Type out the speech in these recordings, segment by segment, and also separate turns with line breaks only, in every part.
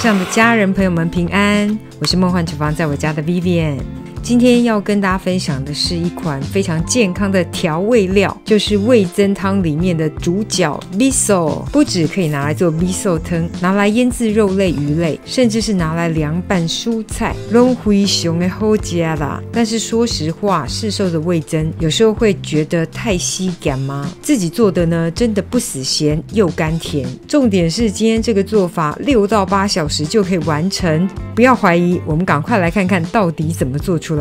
上的家人朋友们平安，我是梦幻厨房在我家的 Vivian。今天要跟大家分享的是一款非常健康的调味料，就是味噌汤里面的主角 miso。 不只可以拿来做 miso 汤，拿来腌制肉类鱼类，甚至是拿来凉拌蔬菜，都非常的好吃啦。但是说实话，市售的味噌有时候会觉得太稀感吗？自己做的呢，真的不死咸又甘甜。重点是今天这个做法6到8小时就可以完成，不要怀疑，我们赶快来看看到底怎么做出来。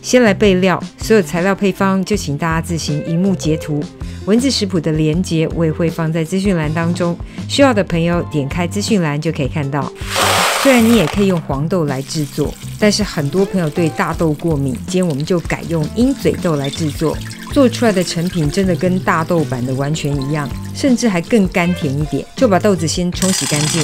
先来备料，所有材料配方就请大家自行荧幕截图，文字食谱的连结我也会放在资讯栏当中，需要的朋友点开资讯栏就可以看到。虽然你也可以用黄豆来制作，但是很多朋友对大豆过敏，今天我们就改用鹰嘴豆来制作，做出来的成品真的跟大豆版的完全一样，甚至还更甘甜一点。就把豆子先冲洗干净，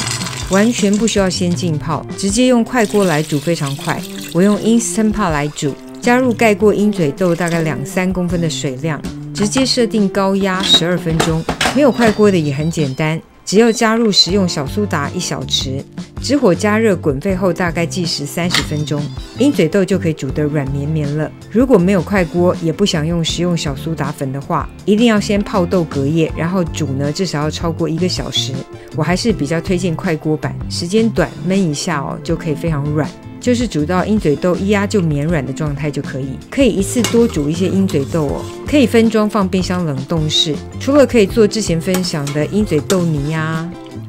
完全不需要先浸泡，直接用快锅来煮，非常快。我用 Instant Pot 来煮，加入盖过鹰嘴豆大概2-3公分的水量，直接设定高压12分钟。没有快锅的也很简单，只要加入食用小苏打1小匙，直火加热滚沸后大概计时30分钟，鹰嘴豆就可以煮得软绵绵了。如果没有快锅，也不想用食用小苏打粉的话，一定要先泡豆隔夜，然后煮呢至少要超过1个小时。我还是比较推荐快锅版，时间短，焖一下就可以非常软。就是煮到鹰嘴豆一压就绵软的状态就可以。可以一次多煮一些鹰嘴豆可以分装放冰箱冷冻室。除了可以做之前分享的鹰嘴豆泥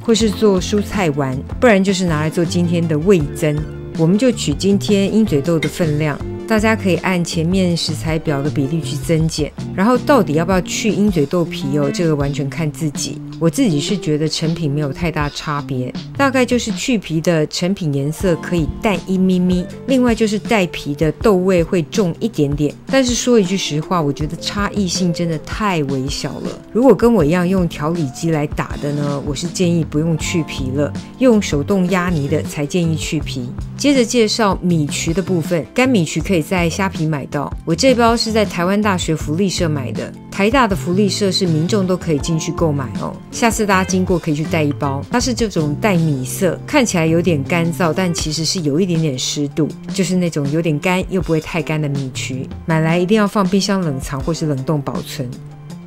或是做蔬菜丸，不然就是拿来做今天的味噌。我们就取今天鹰嘴豆的分量，大家可以按前面食材表的比例去增减。然后到底要不要去鹰嘴豆皮这个完全看自己。我自己是觉得成品没有太大差别，大概就是去皮的成品颜色可以淡1咪咪，另外就是带皮的豆味会重一点点。但是说一句实话，我觉得差异性真的太微小了。如果跟我一样用调理机来打的呢，我是建议不用去皮了，用手动压泥的才建议去皮。接着介绍米曲的部分，干米曲可以在虾皮买到，我这包是在台湾大学福利社买的。台大的福利社是民众都可以进去购买下次大家经过可以去带一包。它是这种带米色，看起来有点干燥，但其实是有一点点湿度，就是那种有点干又不会太干的米曲。买来一定要放冰箱冷藏或是冷冻保存。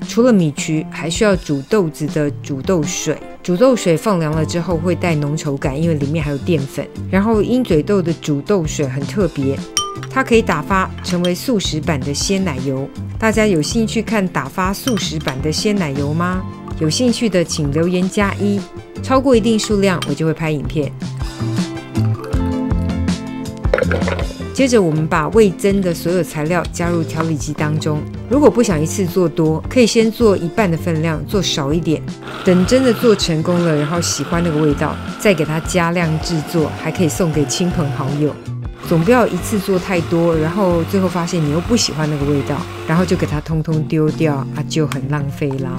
除了米曲，还需要煮豆子的煮豆水。煮豆水放凉了之后会带浓稠感，因为里面还有淀粉。然后鹰嘴豆的煮豆水很特别，它可以打发成为素食版的鲜奶油。大家有兴趣看打发素食版的鲜奶油吗？有兴趣的请留言+1，超过一定数量我就会拍影片。接着我们把味噌的所有材料加入调理机当中，如果不想一次做多，可以先做1半的分量，做少一点，等真的做成功了，然后喜欢那个味道，再给它加量制作，还可以送给亲朋好友。总不要一次做太多，然后最后发现你又不喜欢那个味道，然后就给它通通丢掉就很浪费啦。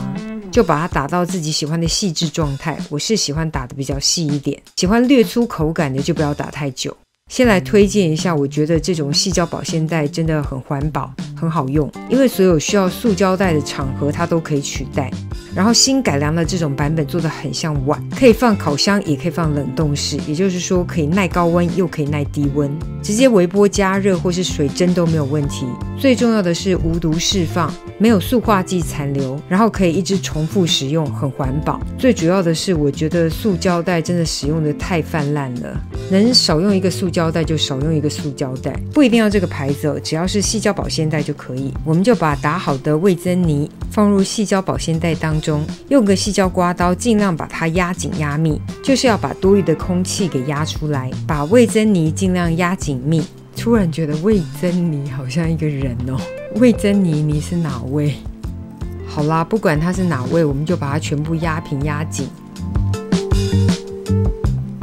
就把它打到自己喜欢的细致状态，我是喜欢打的比较细一点，喜欢略粗口感的就不要打太久。先来推荐一下，我觉得这种矽胶保鲜袋真的很环保，很好用，因为所有需要塑胶袋的场合它都可以取代。然后新改良的这种版本做得很像碗，可以放烤箱，也可以放冷冻室，也就是说可以耐高温又可以耐低温，直接微波加热或是水蒸都没有问题。最重要的是无毒释放，没有塑化剂残留，然后可以一直重复使用，很环保。最主要的是我觉得塑胶袋真的使用的太泛滥了，能少用一个塑胶袋就少用一个塑胶袋，不一定要这个牌子只要是矽胶保鲜袋就可以。我们就把打好的味噌泥放入矽胶保鲜袋当中，用个矽胶刮刀尽量把它压紧压密，就是要把多余的空气给压出来，把味噌泥尽量压紧密。突然觉得味噌泥好像一个人味噌泥你是哪位？好啦，不管它是哪位，我们就把它全部压平压紧，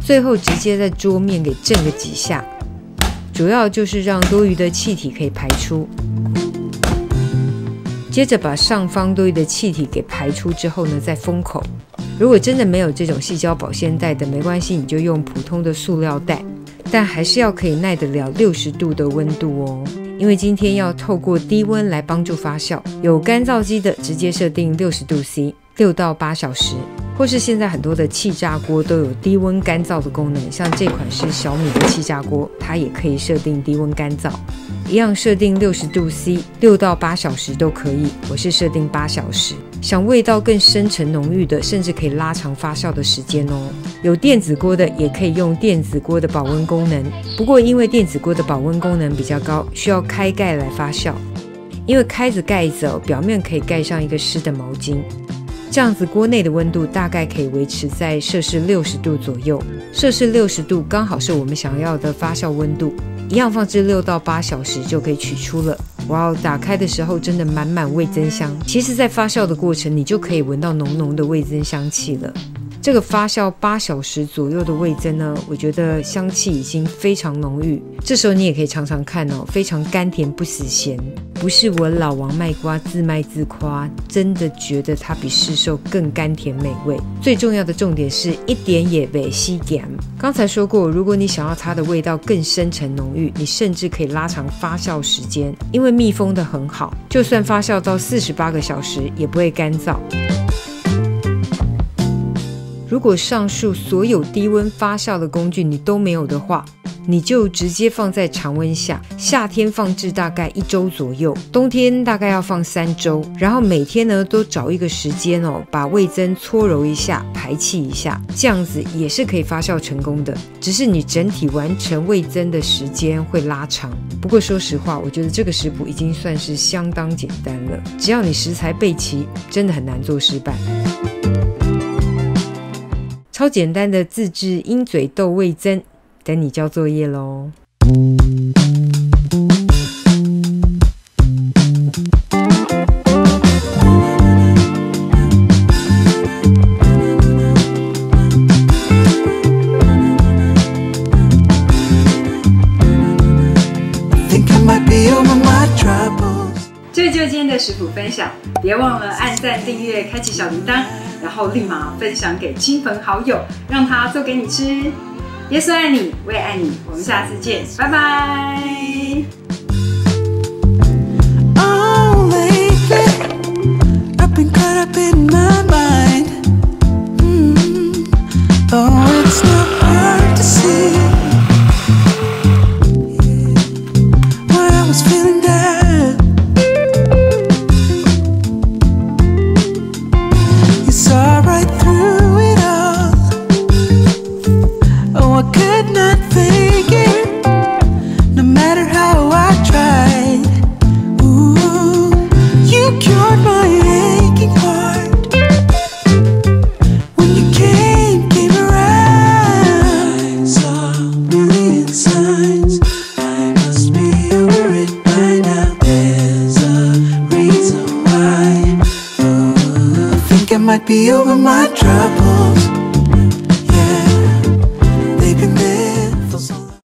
最后直接在桌面给震个几下，主要就是让多余的气体可以排出。接着把上方多余的气体给排出之后呢，再封口。如果真的没有这种矽胶保鲜袋的，没关系，你就用普通的塑料袋，但还是要可以耐得了60度的温度因为今天要透过低温来帮助发酵，有干燥机的直接设定60度C，6到8小时。或是现在很多的气炸锅都有低温干燥的功能，像这款是小米的气炸锅，它也可以设定低温干燥，一样设定60度 C， 6到8小时都可以，我是设定8小时。想味道更深沉浓郁的，甚至可以拉长发酵的时间哦。有电子锅的也可以用电子锅的保温功能，不过因为电子锅的保温功能比较高，需要开盖来发酵。因为开着盖子表面可以盖上一个湿的毛巾，这样子锅内的温度大概可以维持在摄氏60度左右。摄氏60度刚好是我们想要的发酵温度，一样放置6到8小时就可以取出了。哇哦，打开的时候真的满满味增香。其实在发酵的过程，你就可以闻到浓浓的味增香气了。这个发酵8小时左右的味增呢，我觉得香气已经非常浓郁。这时候你也可以尝尝看哦，非常甘甜不死咸。不是我老王卖瓜自卖自夸，真的觉得它比市售更甘甜美味。最重要的重点是一点也不稀咸。刚才说过，如果你想要它的味道更深沉浓郁，你甚至可以拉长发酵时间，因为密封的很好，就算发酵到48个小时也不会干燥。如果上述所有低温发酵的工具你都没有的话，你就直接放在常温下，夏天放置大概1周左右，冬天大概要放3周，然后每天呢都找一个时间把味增搓揉一下，排气一下，这样子也是可以发酵成功的，只是你整体完成味增的时间会拉长。不过说实话，我觉得这个食谱已经算是相当简单了，只要你食材备齐，真的很难做失败。超简单的自制鹰嘴豆味增，等你交作业咯。
这就是今天的食谱分享，别忘了按赞、订阅、开启小铃铛，然后立马分享给亲朋好友，让他做给你吃。耶稣爱你，我也爱你，我们下次见，拜拜。
Might be over my troubles.